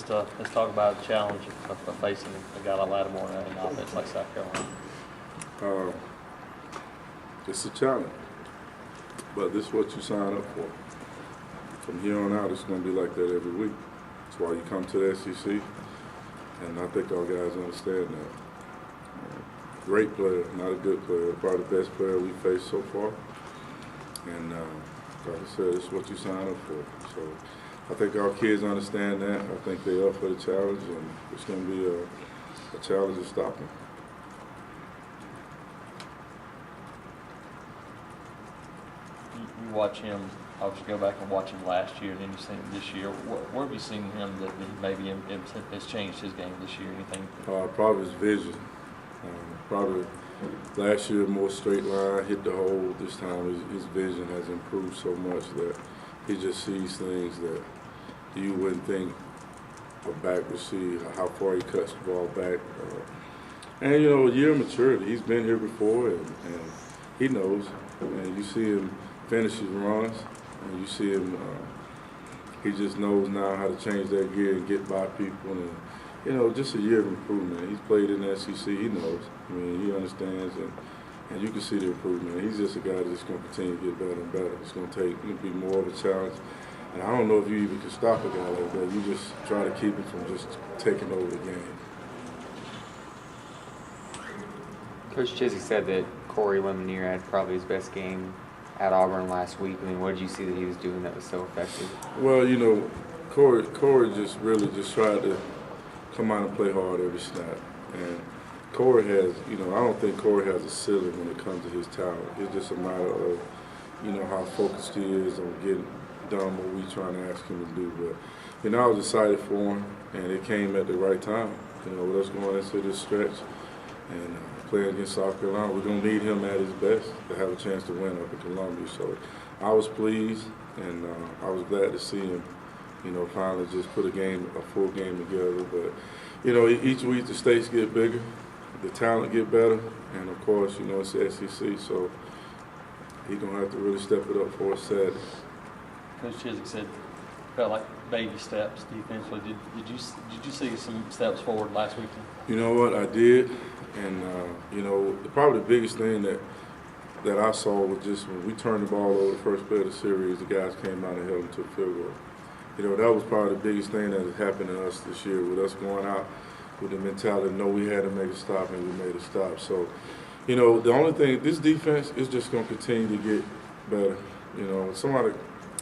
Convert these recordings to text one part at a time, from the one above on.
let's talk about the challenge of facing a guy like Lattimore in an offense like South Carolina. Uh, it's a challenge, but this is what you sign up for. From here on out, it's going to be like that every week. That's why you come to the SEC, and I think our guys understand that. Great player, not a good player, probably the best player we faced so far. And like I said, it's what you sign up for. So I think our kids understand that. I think they're up for the challenge, and it's going to be a challenge to stop them. You watch him, obviously go back and watch him last year, and then you see him this year. Where have you seen him that maybe has changed his game this year? Anything? Probably his vision. Probably last year more straight line, hit the hole. This time his vision has improved so much that he just sees things that you wouldn't think a back would see, how far he cuts the ball back. And, you know, a year of maturity. He's been here before, and he knows. And you see him finish his runs, and you see him, he just knows now how to change that gear and get by people. And, you know, just a year of improvement. He's played in the SEC. He knows. I mean, he understands, and you can see the improvement. He's just a guy that's going to continue to get better and better. It's going to be more of a challenge. And I don't know if you even can stop a guy like that. You just try to keep him from just taking over the game. Coach Chisholm said that Corey Lemonier had probably his best game at Auburn last week. I mean, what did you see that he was doing that was so effective? Well, you know, Corey just really just tried to come out and play hard every snap. And Corey has, you know, I don't think Corey has a ceiling when it comes to his talent. It's just a matter of, you know, how focused he is on getting done what we're trying to ask him to do. But, you know, I was excited for him, and it came at the right time. You know, with us going into this stretch and playing against South Carolina, we're going to need him at his best to have a chance to win up in Columbia. So I was pleased, and I was glad to see him, you know, finally just put a full game together. But, you know, each week the stakes get bigger, the talent get better, and of course, you know, it's the SEC, so he's going to have to really step it up for us Saturday. Coach Chisholm said felt like baby steps defensively. Did you see some steps forward last week? You know what, I did, and you know, probably the biggest thing that I saw was just when we turned the ball over the first play of the series, the guys came out and held them to a field goal. You know, that was probably the biggest thing that has happened to us this year, with us going out with the mentality, no, we had to make a stop, and we made a stop. So, you know, the only thing, this defense is just going to continue to get better. You know,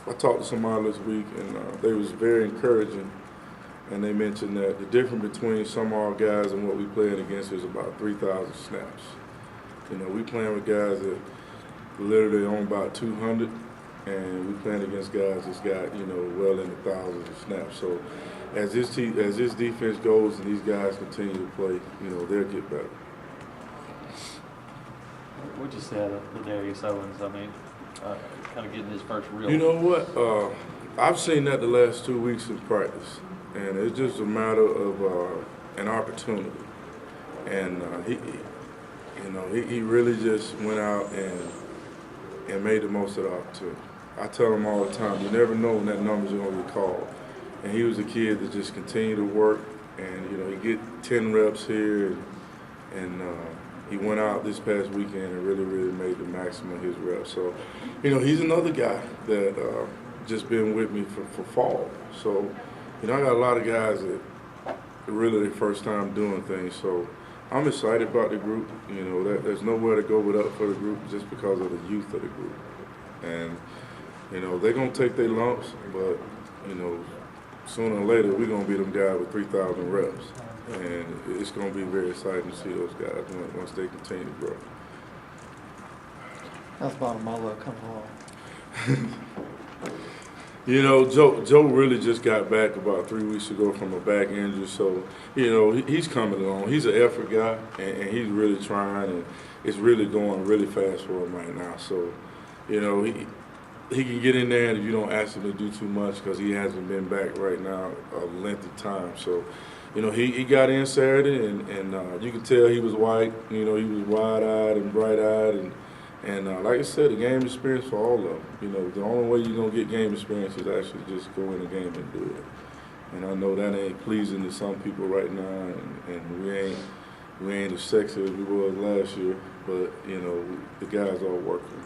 I talked to somebody this week, and they was very encouraging, and they mentioned that the difference between some of our guys and what we playing against is about 3,000 snaps. You know, we playing with guys that literally own about 200, and we playing against guys that's got, you know, well into thousands of snaps. So as this defense goes and these guys continue to play, you know, they'll get better. What'd you say of Darius Owens? I mean, kind of getting his first real. You know what? I've seen that the last 2 weeks in practice, and it's just a matter of an opportunity. And he really just went out and made the most of the opportunity. I tell him all the time, you never know when that number's going to get called. And he was a kid that just continued to work, and, you know, he get 10 reps here, and he went out this past weekend and really, really made the maximum of his reps. So, you know, he's another guy that just been with me for fall. So, you know, I got a lot of guys that really their first time doing things. So I'm excited about the group. You know, there's nowhere to go but up for the group just because of the youth of the group. And, you know, they're going to take their lumps, but, you know, sooner or later we're going to be them guys with 3,000 reps. And it's going to be very exciting to see those guys once they continue to grow. How's Bonamalo coming along? You know, Joe really just got back about 3 weeks ago from a back injury, so, you know, he's coming along. He's an effort guy, and he's really trying, and it's really going really fast for him right now. So, you know, he can get in there, and if you don't ask him to do too much, because he hasn't been back right now a length of time. So, you know, he got in Saturday, and you can tell he was white. You know, he was wide-eyed and bright-eyed, and like I said, the game experience for all of them. You know, the only way you're going to get game experience is actually just go in the game and do it. And I know that ain't pleasing to some people right now, and we ain't as sexy as we was last year, but, you know, the guys are working.